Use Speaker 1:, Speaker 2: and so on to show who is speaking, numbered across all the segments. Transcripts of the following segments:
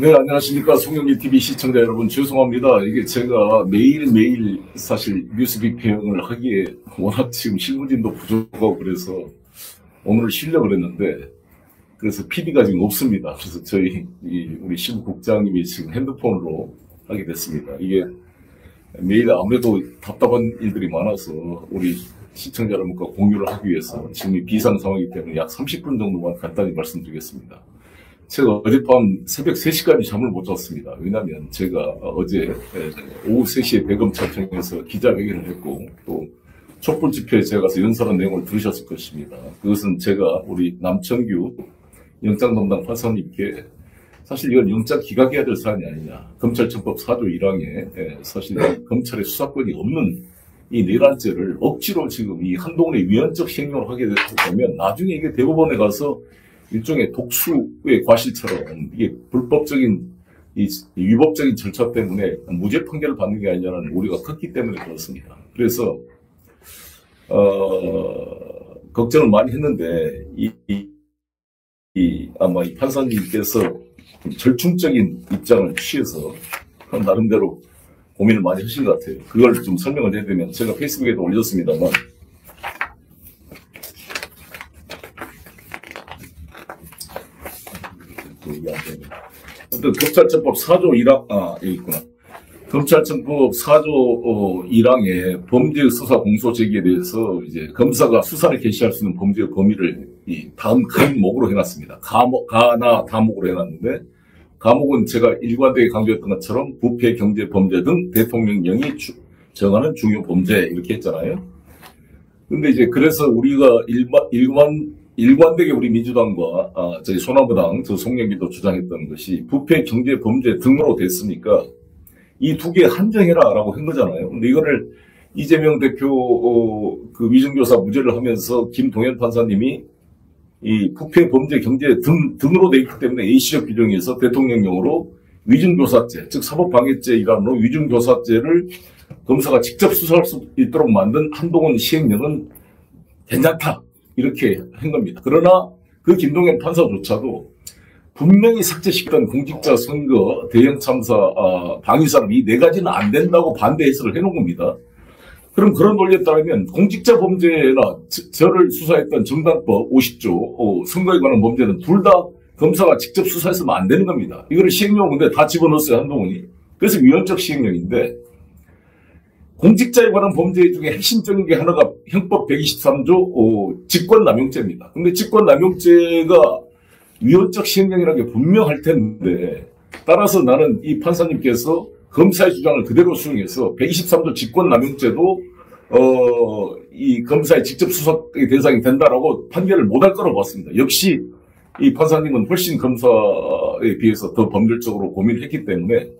Speaker 1: 네, 안녕하십니까. 송영길 TV 시청자 여러분, 죄송합니다. 이게 제가 매일매일 사실 뉴스 비평을 하기에 워낙 지금 실무진도 부족하고 그래서 오늘 쉬려고 그랬는데, 그래서 PD가 지금 없습니다. 그래서 우리 실무국장님이 지금 핸드폰으로 하게 됐습니다. 이게 매일 아무래도 답답한 일들이 많아서 우리 시청자 여러분과 공유를 하기 위해서 지금 이 비상 상황이기 때문에 약 30분 정도만 간단히 말씀드리겠습니다. 제가 어젯밤 새벽 3시까지 잠을 못 잤습니다. 왜냐하면 제가 어제 오후 3시에 대검찰청에서 기자회견을 했고 또 촛불 집회에 제가 가서 연설한 내용을 들으셨을 것입니다. 그것은 제가 우리 남천규 영장 담당 판사님께 사실 이건 영장 기각해야 될 사안이 아니냐. 검찰청법 4조 1항에 사실 검찰의 수사권이 없는 이 내란죄를 억지로 지금 이 한동훈의 위헌적 행령을 하게 되면 나중에 이게 대법원에 가서 일종의 독수의 과실처럼 이게 불법적인 이 위법적인 절차 때문에 무죄 판결을 받는 게 아니냐는 우려가 컸기 때문에 그렇습니다. 그래서 걱정을 많이 했는데 아마 이 판사님께서 절충적인 입장을 취해서 나름대로 고민을 많이 하신 것 같아요. 그걸 좀 설명을 해드리면 제가 페이스북에도 올렸습니다만 어떤 검찰청법 4조 1항, 여기 있구나. 검찰청법 4조 1항의 범죄 수사 공소 제기에 대해서 이제 검사가 수사를 개시할 수 있는 범죄의 범위를 이 다음 항목으로 해놨습니다. 가나 다목으로 해놨는데, 가목은 제가 일관되게 강조했던 것처럼 부패, 경제, 범죄 등 대통령령이 정하는 중요 범죄 이렇게 했잖아요. 근데 이제 그래서 우리가 일관되게 우리 민주당과 저희 소나무당 저 송영길도 주장했던 것이 부패, 경제, 범죄 등으로 됐으니까 이 두 개 한정해라라고 한 거잖아요. 근데 이거를 이재명 대표 그 위증교사 무죄를 하면서 김동연 판사님이 이 부패, 범죄, 경제 등으로 돼 있기 때문에 A시적 규정에서 대통령령으로 위증교사죄, 즉 사법방해죄 일환으로 위증교사죄를 검사가 직접 수사할 수 있도록 만든 한동훈 시행령은 괜찮다. 이렇게 한 겁니다. 그러나 그 김동연 판사조차도 분명히 삭제시켰던 공직자 선거, 대형 참사, 방위산업 이 네 가지는 안 된다고 반대 해설을 해놓은 겁니다. 그럼 그런 논리에 따르면 공직자 범죄나 저를 수사했던 정당법 50조, 선거에 관한 범죄는 둘 다 검사가 직접 수사했으면 안 되는 겁니다. 이거를 시행령 근데 다 집어넣었어요, 한동훈이. 그래서 위헌적 시행령인데 공직자에 관한 범죄 중에 핵심적인 게 하나가 형법 123조 직권남용죄입니다. 근데 직권남용죄가 위헌적 시행령이라는 게 분명할 텐데 따라서 나는 이 판사님께서 검사의 주장을 그대로 수용해서 123조 직권남용죄도 이 검사의 직접 수사의 대상이 된다라고 판결을 못할 거라고 봤습니다. 역시 이 판사님은 훨씬 검사에 비해서 더 법률적으로 고민을 했기 때문에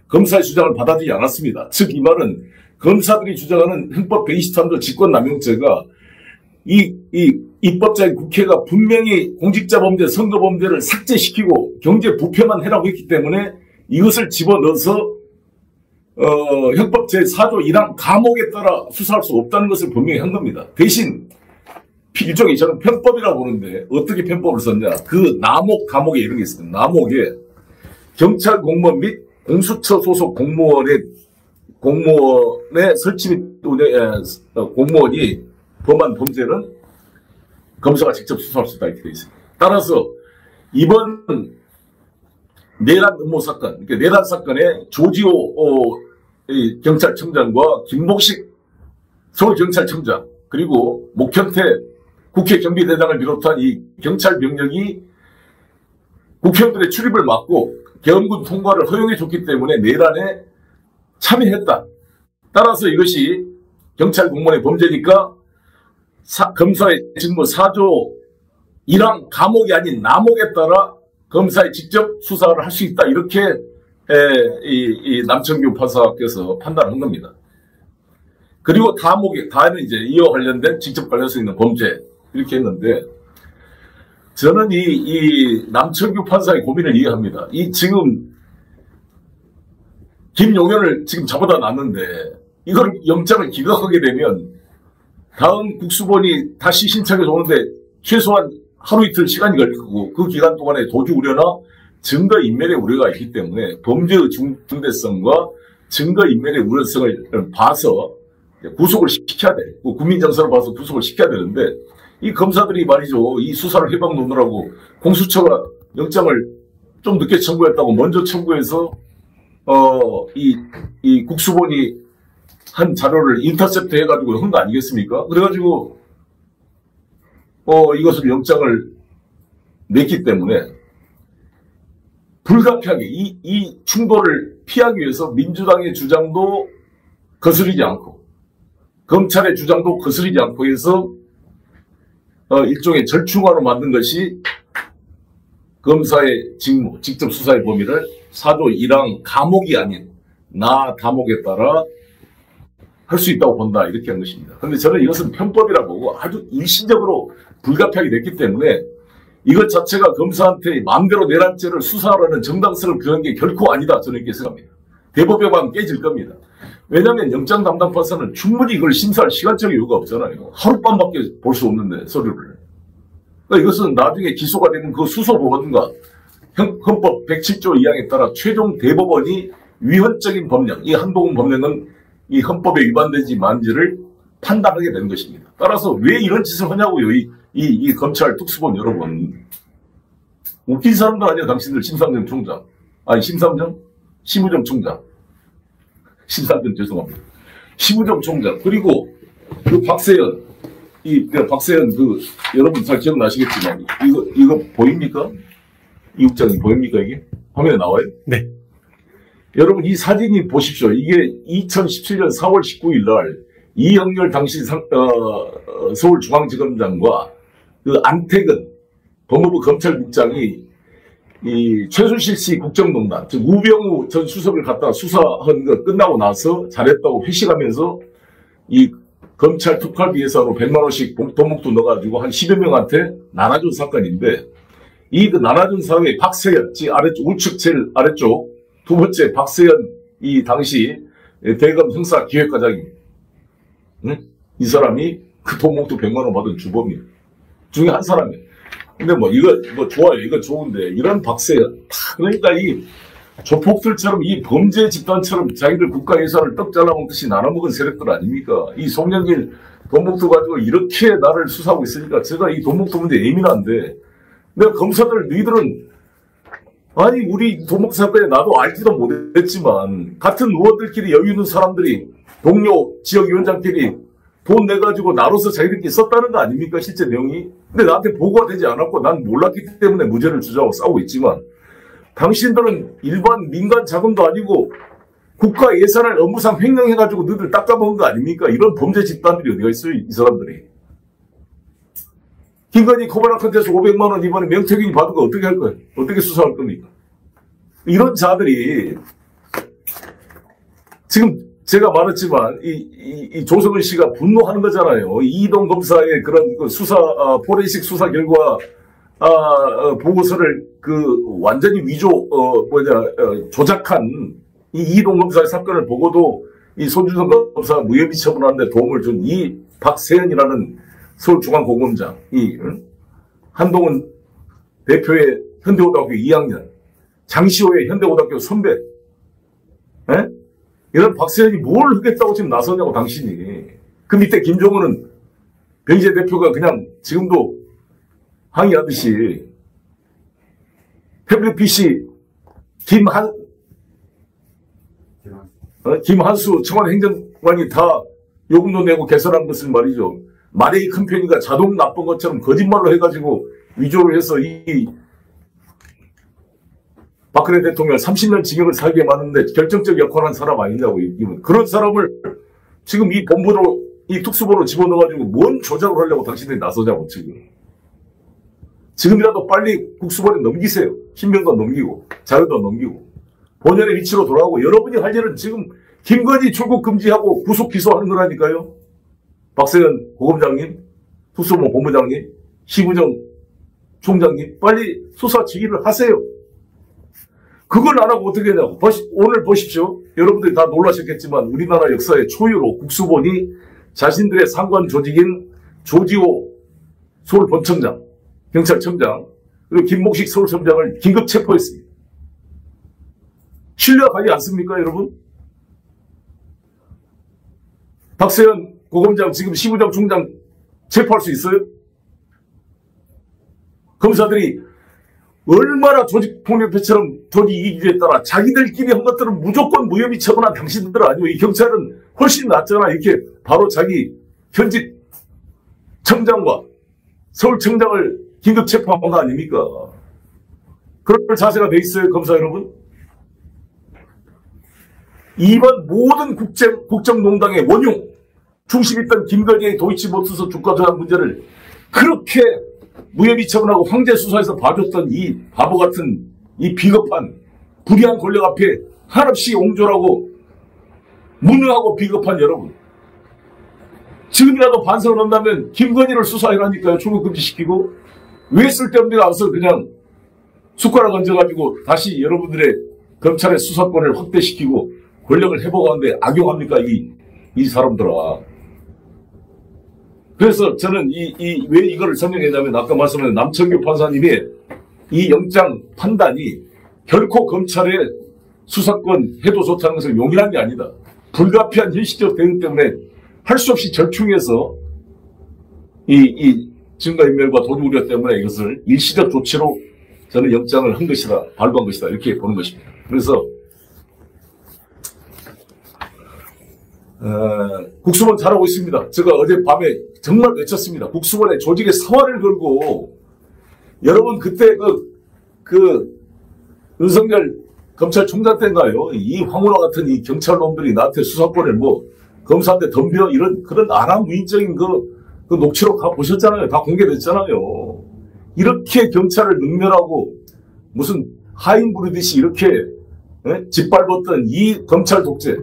Speaker 1: 검사의 주장을 받아들이지 않았습니다. 즉 이 말은 검사들이 주장하는 형법 123조 직권남용죄가 이 입법자인 국회가 분명히 공직자 범죄, 선거 범죄를 삭제시키고 경제 부패만 해라고 했기 때문에 이것을 집어넣어서 형법 제4조 1항 가목에 따라 수사할 수 없다는 것을 분명히 한 겁니다. 대신 일종의 저는 편법이라고 보는데 어떻게 편법을 썼냐. 그 나목, 가목에 이런 게 있습니다. 나목에 경찰 공무원 및 공수처 소속 공무원의 설치 및 공무원이 범한 범죄는 검사가 직접 수사할 수 있다 이렇게 되어 있습니다. 따라서 이번 내란 음모 사건, 그러니까 내란 사건의 조지호 경찰청장과 김목식 서울경찰청장 그리고 목현태 국회 경비대장을 비롯한 이 경찰 병력이 국회의원들의 출입을 막고 계엄군 통과를 허용해 줬기 때문에 내란에 참여했다. 따라서 이것이 경찰 공무원의 범죄니까 검사의 직무 4조 1항 가목이 아닌 나목에 따라 검사에 직접 수사를 할 수 있다. 이렇게 이 남천규 판사께서 판단한 겁니다. 그리고 다는 이제 이와 관련된 직접 관련할 수 있는 범죄 이렇게 했는데 저는 이 남천규 판사의 고민을 이해합니다. 이 지금 김용현을 지금 잡아다 놨는데 이걸 영장을 기각하게 되면 다음 국수본이 다시 신청해서 오는데 최소한 하루 이틀 시간이 걸릴 거고 그 기간 동안에 도주 우려나 증거인멸의 우려가 있기 때문에 범죄의 중대성과 증거인멸의 우려성을 봐서 구속을 시켜야 돼. 국민 정서를 봐서 구속을 시켜야 되는데 이 검사들이 말이죠. 이 수사를 해방 놓느라고 공수처가 영장을 좀 늦게 청구했다고 먼저 청구해서 이 국수본이 한 자료를 인터셉트 해가지고 한 거 아니겠습니까? 그래가지고 이것을 영장을 냈기 때문에 불가피하게 이 충돌을 피하기 위해서 민주당의 주장도 거스르지 않고 검찰의 주장도 거스르지 않고 해서 일종의 절충화로 만든 것이 검사의 직무, 직접 수사의 범위를 4조 1항 감옥이 아닌 나 감옥에 따라 할 수 있다고 본다 이렇게 한 것입니다. 그런데 저는 이것은 편법이라고 보고 아주 일시적으로 불가피하게 됐기 때문에 이것 자체가 검사한테 마음대로 내란 죄를 수사하라는 정당성을 표한 게 결코 아니다 저는 이렇게 생각합니다. 대법원은 깨질 겁니다. 왜냐하면 영장 담당판사는 충분히 이걸 심사할 시간적 여유가 없잖아요. 하룻밤밖에 볼 수 없는데 서류를. 그러니까 이것은 나중에 기소가 되는 그 수소법원과 헌법 107조 2항에 따라 최종 대법원이 위헌적인 법령, 이 한동훈 법령은 이 헌법에 위반되지 만지를 판단하게 된 것입니다. 따라서 왜 이런 짓을 하냐고요, 이 검찰 특수본 여러분. 웃긴 사람도 아니야, 당신들 심상정 총장. 아니, 심우정 총장. 심상정 죄송합니다. 심우정 총장. 그리고 그 박세현. 박세현 여러분 잘 기억나시겠지만, 이거 보입니까? 이 국장님 보입니까, 이게? 화면에 나와요?
Speaker 2: 네.
Speaker 1: 여러분, 이 사진이 보십시오. 이게 2017년 4월 19일 날, 이영렬 당시 서울중앙지검장과 그 안태근 법무부 검찰국장이 이 최순실 씨 국정농단, 즉 우병우 전 수석을 갖다 수사한 거 끝나고 나서 잘했다고 회식하면서 이 검찰 특활비 예산으로 100만 원씩 돈목도 넣어가지고 한 10여 명한테 나눠준 사건인데 이 그 나눠준 사람의 박세현, 아래쪽 우측 제일 아래쪽 두 번째 박세현 이 당시 대검 형사 기획과장입니다. 응? 이 사람이 그 돈목도 100만 원 받은 주범이에요. 중에 한 사람이에요. 근데 이거 좋아요. 이거 좋은데, 이런 박세현. 그러니까 이 조폭들처럼 이 범죄 집단처럼 자기들 국가 예산을 떡 잘라먹듯이 나눠먹은 세력들 아닙니까? 이 송영길 돈목도 가지고 이렇게 나를 수사하고 있으니까 제가 이 돈목도 문제 예민한데, 내가 검사들, 너희들은, 아니, 우리 돈목 사건에 나도 알지도 못했지만, 같은 의원들끼리 여유 있는 사람들이, 동료 지역위원장끼리 돈 내가지고 나눠서 자기들끼리 썼다는 거 아닙니까? 실제 내용이. 근데 나한테 보고가 되지 않았고 난 몰랐기 때문에 무죄를 주장하고 싸우고 있지만 당신들은 일반 민간 자금도 아니고 국가 예산을 업무상 횡령해가지고 너희들 닦아먹은 거 아닙니까? 이런 범죄 집단들이 어디가 있어요? 이 사람들이. 김건희 코바나컨테에서 500만 원 이번에 명태균이 받은 거 어떻게 할 거예요? 어떻게 수사할 겁니까? 이런 자들이 지금 제가 말했지만 이 조성은 씨가 분노하는 거잖아요. 이동 검사의 그런 그 수사 포렌식 수사 결과 보고서를 완전히 조작한 이 이동 검사의 사건을 보고도 이 손준성 검사가 무혐의 처분하는데 도움을 준 이 박세현이라는 서울중앙고검장, 이 한동훈 대표의 현대고등학교 2학년, 장시호의 현대고등학교 선배, 에? 이런 박세현이 뭘 하겠다고 지금 나서냐고, 당신이. 그 밑에 김종은은 변희재 대표가 그냥 지금도 항의하듯이 태블릿 PC 김한수 청와대 행정관이 다 요금도 내고 개설한 것을 말이죠. 마레이 컴퍼니가 자동 나쁜 것처럼 거짓말로 해가지고 위조를 해서 이 박근혜 대통령 30년 징역을 살게 만드는데 결정적 역할을 한 사람 아니냐고. 그런 사람을 지금 이 본부로, 이 특수부로 집어넣어가지고 뭔 조작을 하려고 당신들이 나서냐고, 지금. 지금이라도 빨리 국수본에 넘기세요. 신병도 넘기고, 자료도 넘기고, 본연의 위치로 돌아가고, 여러분이 할 일은 지금 김건희 출국 금지하고 구속 기소하는 거라니까요. 박세현 고검장님, 특수본 본부장님, 심우정 총장님, 빨리 수사 지휘를 하세요. 그걸 안 하고 어떻게 하냐고. 오늘 보십시오. 여러분들이 다 놀라셨겠지만 우리나라 역사의 초유로 국수본이 자신들의 상관 조직인 조지호 서울본청장, 경찰청장, 그리고 김목식 서울청장을 긴급 체포했습니다. 신뢰가 가지 않습니까, 여러분? 박세현 고검장 지금 시부장 중장 체포할 수 있어요? 검사들이 얼마나 조직폭력배처럼 돈이 이익에 따라 자기들끼리 한 것들은 무조건 무혐의 처분한 당신들 아니고 이 경찰은 훨씬 낫잖아. 이렇게 바로 자기 현직 청장과 서울청장을 긴급 체포한 거 아닙니까? 그럴 자세가 돼 있어요, 검사 여러분? 이번 모든 국정농단의 원흉, 중심 있던 김건희의 도이치모터스 주가 조작 문제를 그렇게 무혐의 처분하고 황제 수사에서 봐줬던 이 바보 같은 이 비겁한 불의한 권력 앞에 한없이 옹졸하고 무능하고 비겁한 여러분. 지금이라도 반성을 한다면 김건희를 수사해라니까요. 출국금지시키고. 왜 쓸데없는 데 가서 그냥 숟가락 얹어가지고 다시 여러분들의 검찰의 수사권을 확대시키고 권력을 회복하는데 악용합니까? 이 사람들아. 그래서 저는 왜 이거를 설명했냐면 아까 말씀하신 남청규 판사님의 이 영장 판단이 결코 검찰의 수사권 해도 좋다는 것을 용인한 게 아니다. 불가피한 현실적 대응 때문에 할 수 없이 절충해서 이 증거인멸과 도주 우려 때문에 이것을 일시적 조치로 저는 영장을 한 것이다, 발부한 것이다 이렇게 보는 것입니다. 그래서 국수본 잘하고 있습니다. 제가 어젯밤에 정말 외쳤습니다. 국수본의 조직의 사활을 걸고 여러분 그때 윤석열 검찰총장 때인가요? 이 황운하 같은 이 경찰놈들이 나한테 수사권을 검사한테 덤벼 이런 그런 아나무인적인 그 녹취록 다 보셨잖아요. 다 공개됐잖아요. 이렇게 경찰을 능멸하고 무슨 하인 부르듯이 이렇게 짓밟았던 이 검찰 독재,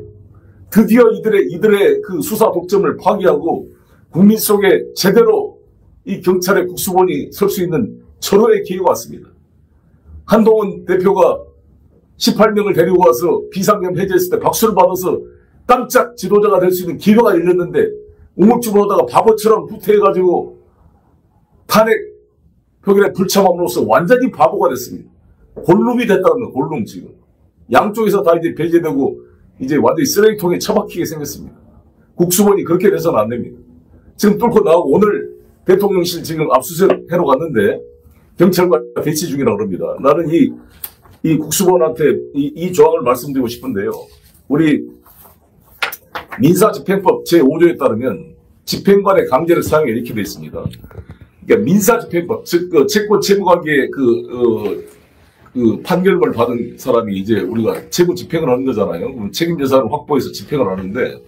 Speaker 1: 드디어 이들의 그 수사 독점을 파기하고 국민 속에 제대로 이 경찰의 국수본이 설 수 있는 절호의 기회가 왔습니다. 한동훈 대표가 18명을 데리고 와서 비상경 해제했을 때 박수를 받아서 깜짝 지도자가 될 수 있는 기회가 열렸는데 우물쭈물하다가 바보처럼 후퇴해가지고 탄핵 표결에 불참함으로써 완전히 바보가 됐습니다. 골룸이 됐다는 거예요. 골룸 지금. 양쪽에서 다 이제 배제되고 이제 완전히 쓰레기통에 처박히게 생겼습니다. 국수본이 그렇게 돼서는 안 됩니다. 지금 뚫고 나오고 오늘 대통령실 지금 압수수색 해러 갔는데 경찰과 대치 중이라고 합니다. 나는 이 국수본한테 이 조항을 말씀드리고 싶은데요. 우리 민사집행법 제5조에 따르면 집행관의 강제를 사용해 이렇게 되어 있습니다. 그러니까 민사집행법, 즉 채권 채무관계 판결을 받은 사람이 이제 우리가 채무 집행을 하는 거잖아요. 그럼 책임재산을 확보해서 집행을 하는데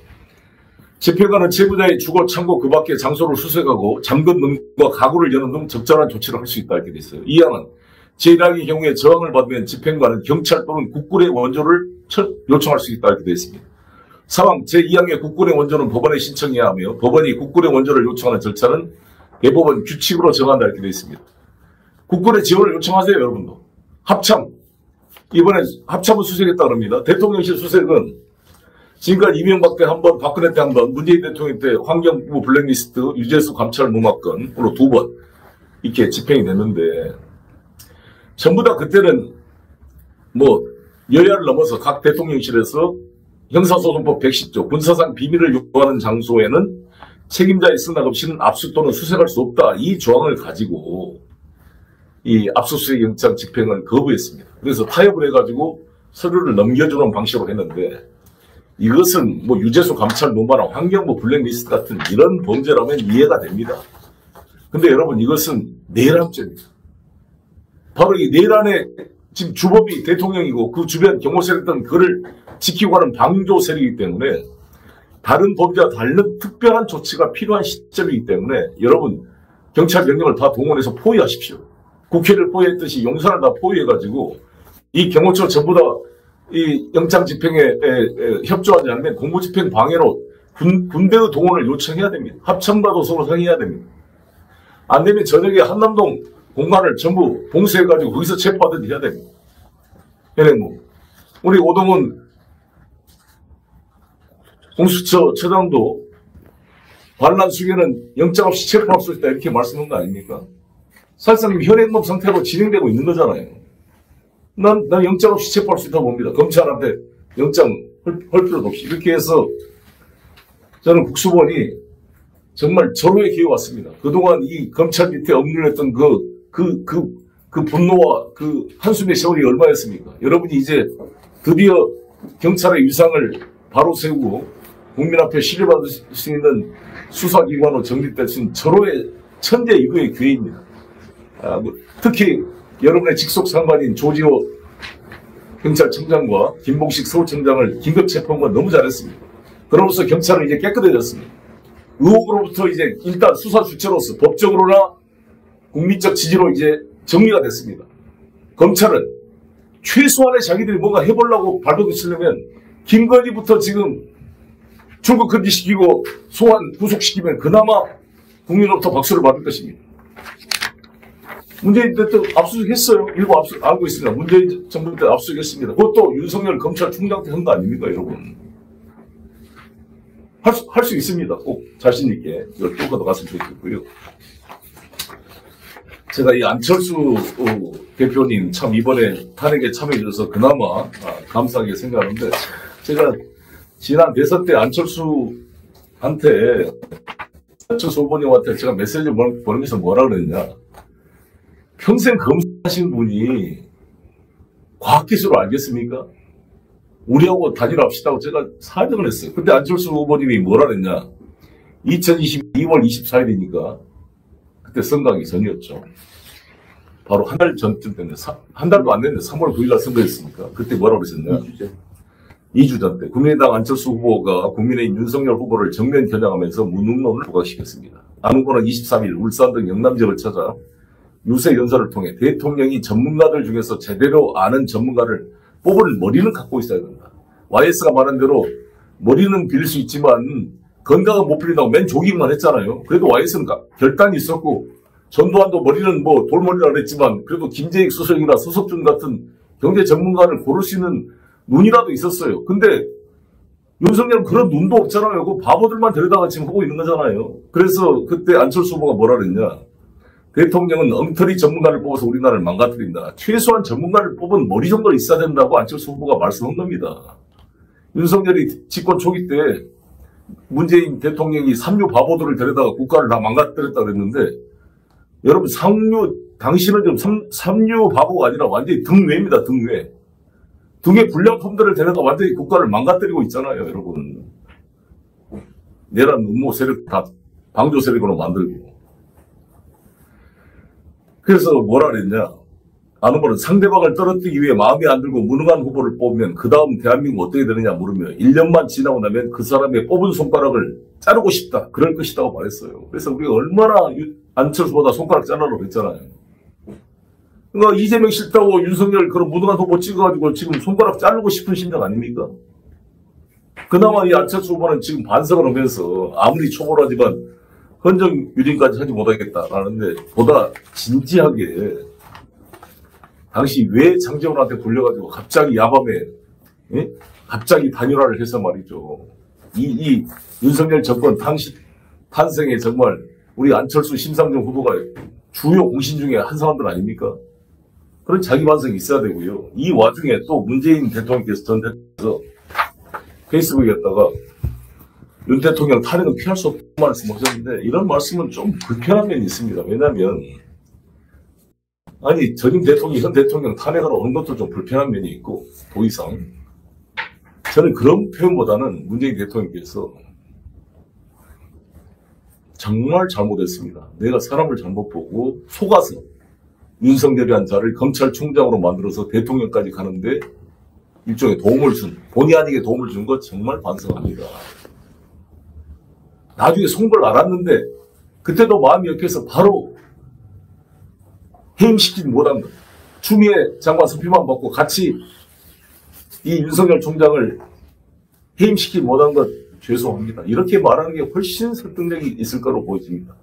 Speaker 1: 집행관은 채무자의 주거, 창고 그 밖의 장소를 수색하고 잠금 능과 가구를 여는 등 적절한 조치를 할 수 있다 이렇게 돼 있어요. 이 항은 제1항의 경우에 저항을 받으면 집행관은 경찰 또는 국군의 원조를 요청할 수 있다 이렇게 돼 있습니다. 사항 제2항의 국군의 원조는 법원에 신청해야 하며 법원이 국군의 원조를 요청하는 절차는 대법원 규칙으로 정한다 이렇게 돼 있습니다. 국군의 지원을 요청하세요 여러분도. 합참 이번에 합참을 수색했다고 합니다. 대통령실 수색은 지금까지 이명박 때 한 번, 박근혜 때 한 번, 문재인 대통령 때 환경부 블랙리스트, 유재수 감찰 무마건으로 2번 이렇게 집행이 됐는데 전부 다 그때는 여야를 넘어서 각 대통령실에서 형사소송법 110조 군사상 비밀을 요구하는 장소에는 책임자의 승낙 없이는 압수 또는 수색할 수 없다. 이 조항을 가지고 이 압수수색 영장 집행을 거부했습니다. 그래서 타협을 해가지고 서류를 넘겨주는 방식으로 했는데 이것은 유재수 감찰 무마나 환경부 블랙리스트 같은 이런 범죄라면 이해가 됩니다. 근데 여러분 이것은 내란죄입니다. 바로 이 내란의 지금 주범이 대통령이고 그 주변 경호 세력들은 그를 지키고 하는 방조 세력이기 때문에 다른 범죄와 다른 특별한 조치가 필요한 시점이기 때문에 여러분 경찰 병력을 다 동원해서 포위하십시오. 국회를 포위했듯이 용산을 다 포위해가지고 이 경호처 전부 다 이 영장 집행에 협조하지 않으면 공무집행 방해로 군대의 동원을 요청해야 됩니다. 합참과도 서로 상의해야 됩니다. 안 되면 저녁에 한남동 공간을 전부 봉쇄해가지고 거기서 체포하든지 해야 됩니다. 우리 오동훈 공수처 처장도 반란 수계는 영장 없이 체포할 수 있다 이렇게 말씀한 거 아닙니까? 사실상 현행법 상태로 진행되고 있는 거잖아요. 난 영장 없이 체포할 수 있다고 봅니다. 검찰한테 영장 할 필요도 없이. 이렇게 해서 저는 국수본이 정말 절호의 기회가 왔습니다. 그동안 이 검찰 밑에 억눌렸던 그 분노와 그 한숨의 세월이 얼마였습니까? 여러분이 이제 드디어 경찰의 위상을 바로 세우고 국민 앞에 신뢰받을 수 있는 수사기관으로 정립될 수 있는 절호의 천재 이후의 기회입니다. 특히 여러분의 직속 상관인 조지호 경찰청장과 김봉식 서울청장을 긴급 체포한 건 너무 잘했습니다. 그러면서 경찰은 이제 깨끗해졌습니다. 의혹으로부터 이제 일단 수사 주체로서 법적으로나 국민적 지지로 이제 정리가 됐습니다. 검찰은 최소한의 자기들이 뭔가 해보려고 발버둥 치려면 김건희부터 지금 출국 금지시키고 소환 구속시키면 그나마 국민으로부터 박수를 받을 것입니다. 문재인 대통령 압수수색했어요. 일부 알고 있습니다. 문재인 정부 때 압수수색했습니다. 그것도 윤석열 검찰총장 때 한 거 아닙니까, 여러분? 할 수 있습니다. 꼭 자신있게 또 갔으면 좋겠고요. 제가 이 안철수 대표님 참 이번에 탄핵에 참여해주셔서 그나마 감사하게 생각하는데, 제가 지난 대선 때 안철수 후보님한테 제가 메시지를 보내면서 뭐라 그랬냐. 평생 검사하신 분이 과학기술을 알겠습니까? 우리하고 단일화합시다고 제가 사정을 했어요. 근데 안철수 후보님이 뭐라 그랬냐. 2022년 2월 24일이니까 그때 선거하기 전이었죠. 바로 한 달 전쯤 됐는데, 한 달도 안 됐는데 3월 9일날 선거했으니까 그때 뭐라고 그랬었냐. 2주 전 때 국민의당 안철수 후보가 국민의힘 윤석열 후보를 정면 겨냥하면서 무능론을 부각시켰습니다. 안 후보는 23일 울산 등 영남 지역을 찾아 유세 연설을 통해 대통령이 전문가들 중에서 제대로 아는 전문가를 뽑을 머리는 갖고 있어야 된다. YS가 말한 대로 머리는 빌릴 수 있지만 건강은 못 빌린다고 맨 조기만 했잖아요. 그래도 YS는 결단이 있었고 전두환도 머리는 뭐 돌머리라 그랬지만 그래도 김재익 수석이나 서석준 같은 경제 전문가를 고를 수 있는 눈이라도 있었어요. 근데 윤석열은 그런 눈도 없잖아요. 그 바보들만 데려다가 지금 하고 있는 거잖아요. 그래서 그때 안철수 후보가 뭐라 그랬냐. 대통령은 엉터리 전문가를 뽑아서 우리나라를 망가뜨린다. 최소한 전문가를 뽑은 머리 정도는 있어야 된다고 안철수 후보가 말씀한 겁니다. 윤석열이 집권 초기 때 문재인 대통령이 삼류 바보들을 데려다가 국가를 다 망가뜨렸다 그랬는데, 여러분 당신은 지금 삼류 바보가 아니라 완전히 등외입니다. 등외. 등의 불량품들을 데려다 완전히 국가를 망가뜨리고 있잖아요, 여러분. 내란 음모 세력 다 방조 세력으로 만들고. 그래서 뭐라 그랬냐. 안 후보는 상대방을 떨어뜨리기 위해 마음에 안 들고 무능한 후보를 뽑으면 그 다음 대한민국 어떻게 되느냐 물으며 1년만 지나고 나면 그 사람의 뽑은 손가락을 자르고 싶다. 그럴 것이라고 말했어요. 그래서 우리가 얼마나 안철수보다 손가락 자르라고 했잖아요. 그러니까 이재명 싫다고 윤석열 그런 무능한 후보 찍어가지고 지금 손가락 자르고 싶은 심정 아닙니까? 그나마 이 안철수 후보는 지금 반성을 하면서 아무리 초보라지만 헌정 유린까지 하지 못하겠다라는데, 보다 진지하게 당시 왜 장제원한테 불려가지고 갑자기 야밤에 갑자기 단일화를 해서 말이죠. 이 윤석열 정권 탄생에 정말 우리 안철수 심상정 후보가 주요 공신 중에 한 사람들 아닙니까? 그런 자기 반성이 있어야 되고요. 이 와중에 또 문재인 대통령께서 전 대통령께서 페이스북에다가 윤 대통령 탄핵은 피할 수 없다는 말씀하셨는데, 이런 말씀은 좀 불편한 면이 있습니다. 왜냐하면 아니 전임 대통령, 현 대통령 탄핵하러 오는 것도 좀 불편한 면이 있고, 더 이상 저는 그런 표현보다는 문재인 대통령께서 정말 잘못했습니다. 내가 사람을 잘못 보고 속아서 윤석열이라는 자를 검찰총장으로 만들어서 대통령까지 가는데 일종의 도움을 본의 아니게 도움을 준 것 정말 반성합니다. 나중에 속 걸 알았는데 그때도 마음이 약해서 바로 해임시키지 못한 것. 추미애 장관 서피만 받고 같이 이 윤석열 총장을 해임시키지 못한 것 죄송합니다. 이렇게 말하는 게 훨씬 설득력이 있을 거로 보여집니다.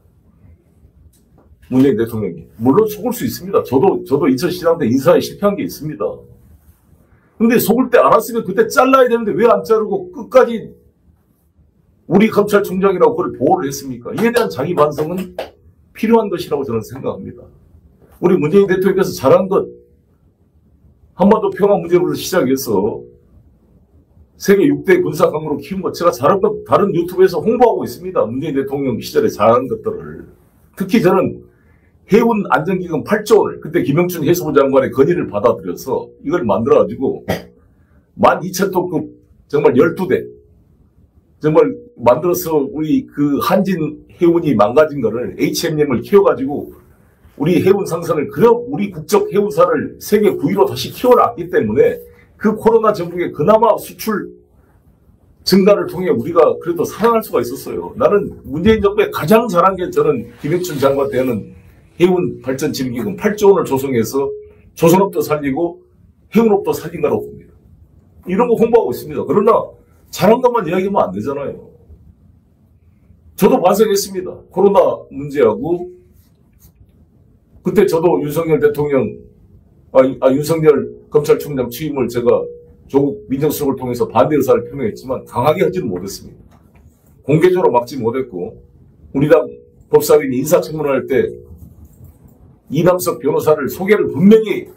Speaker 1: 문재인 대통령이. 물론 속을 수 있습니다. 저도 2010년 때 인사에 실패한 게 있습니다. 근데 속을 때 알았으면 그때 잘라야 되는데 왜 안 자르고 끝까지 우리 검찰총장이라고 그걸 보호를 했습니까? 이에 대한 자기 반성은 필요한 것이라고 저는 생각합니다. 우리 문재인 대통령께서 잘한 것 한반도 평화 문제부터 시작해서 세계 6대 군사 강국으로 키운 것, 제가 잘한 것 다른 유튜브에서 홍보하고 있습니다. 문재인 대통령 시절에 잘한 것들을. 특히 저는 해운 안전기금 8조 원을 그때 김영춘 해수부 장관의 건의를 받아들여서 이걸 만들어가지고 12,000톤급 정말 12대 정말 만들어서 우리 그 한진 해운이 망가진 거를 HMM을 키워가지고 우리 해운 상선을 우리 국적 해운사를 세계 9위로 다시 키워놨기 때문에 그 코로나 전국에 그나마 수출 증가를 통해 우리가 그래도 살아날 수가 있었어요. 나는 문재인 정부에 가장 잘한 게 저는 김영춘 장관 때는 해운 발전 지원기금 8조 원을 조성해서 조선업도 살리고 해운업도 살린 거라고 봅니다. 이런 거 홍보하고 있습니다. 그러나 잘한 것만 이야기하면 안 되잖아요. 저도 반성했습니다. 코로나 문제하고 그때 저도 윤석열 대통령 윤석열 검찰총장 취임을 제가 조국 민정수석을 통해서 반대 의사를 표명했지만 강하게 하지는 못했습니다. 공개적으로 막지 못했고 우리 당 법사위원이 인사청문할 때 이남석 변호사를 소개를 분명히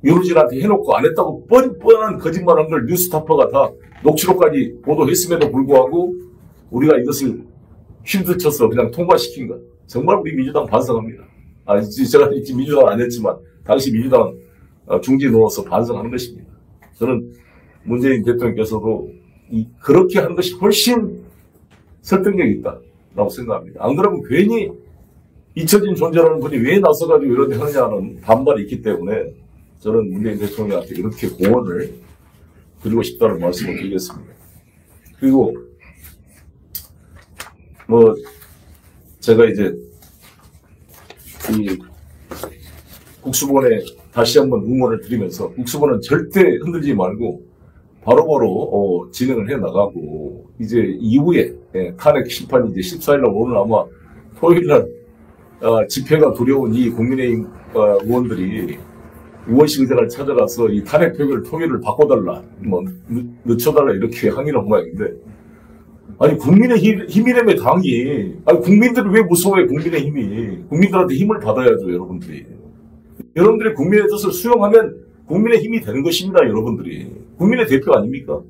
Speaker 1: 윤호진한테 해놓고 안 했다고 뻔뻔한 거짓말한 걸 뉴스타파가 다 녹취록까지 보도했음에도 불구하고 우리가 이것을 쉴드쳐서 그냥 통과시킨 것. 정말 우리 민주당 반성합니다. 제가 민주당 안 했지만 당시 민주당 중진으로서 반성하는 것입니다. 저는 문재인 대통령께서도 그렇게 하는 것이 훨씬 설득력이 있다라고 생각합니다. 안 그러면 괜히 잊혀진 존재라는 분이 왜 나서가지고 이런 데 하느냐는 반발이 있기 때문에 저는 문재인 대통령한테 이렇게 공헌을 드리고 싶다는 말씀을 드리겠습니다. 그리고 제가 이제 이 국수본에 다시 한번 응원을 드리면서 국수본은 절대 흔들지 말고 바로바로 진행을 해 나가고 이제 이후에 탄핵 심판이 이제 14일날 오늘 아마 토요일날 집회가 두려운 이 국민의힘 의원들이 의원실 의장을 찾아가서 이 탄핵 표결 통일을 바꿔달라, 늦춰달라 이렇게 항의를 한 모양인데, 아니 국민의힘이라며 당이, 국민들이 왜 무서워해? 국민들한테 힘을 받아야죠. 여러분들이 국민의 뜻을 수용하면 국민의 힘이 되는 것입니다. 여러분들이 국민의 대표 아닙니까?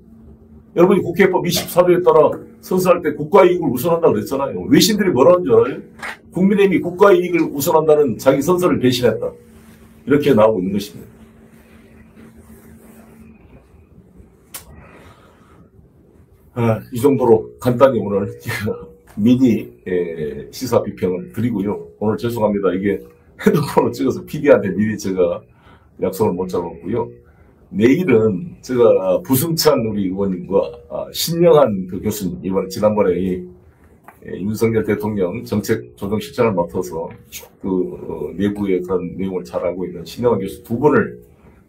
Speaker 1: 여러분이 국회법 24조에 따라 선서할 때 국가이익을 우선한다고 그랬잖아요. 외신들이 뭐라는 줄 알아요? 국민의힘이 국가이익을 우선한다는 자기 선서를 배신했다. 이렇게 나오고 있는 것입니다. 이 정도로 간단히 오늘 미니 시사 비평을 드리고요. 오늘 죄송합니다. 이게 핸드폰으로 찍어서 PD한테 미리 제가 약속을 못 잡았고요. 내일은 제가 부승찬 우리 의원님과 신영한 그 교수님, 이번에 지난번에 윤석열 대통령 정책 조정 실장을 맡아서 내부의 그런 내용을 잘 알고 있는 신영한 교수 두 분을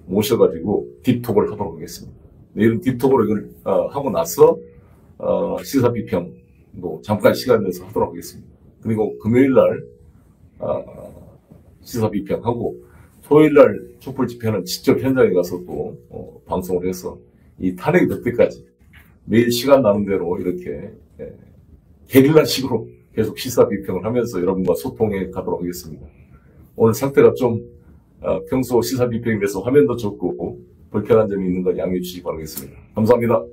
Speaker 1: 모셔가지고 딥톡을 하도록 하겠습니다. 내일은 딥톡으로 이걸 하고 나서 시사 비평도 잠깐 시간 내서 하도록 하겠습니다. 그리고 금요일날 시사 비평하고 토요일날 촛불 집회는 직접 현장에 가서 또 방송을 해서 이 탄핵이 될 때까지 매일 시간 나는 대로 이렇게 게릴라식으로 계속 시사 비평을 하면서 여러분과 소통해 가도록 하겠습니다. 오늘 상태가 좀 평소 시사 비평에 비해서 화면도 적고 불편한 점이 있는 건 양해해 주시기 바라겠습니다. 감사합니다.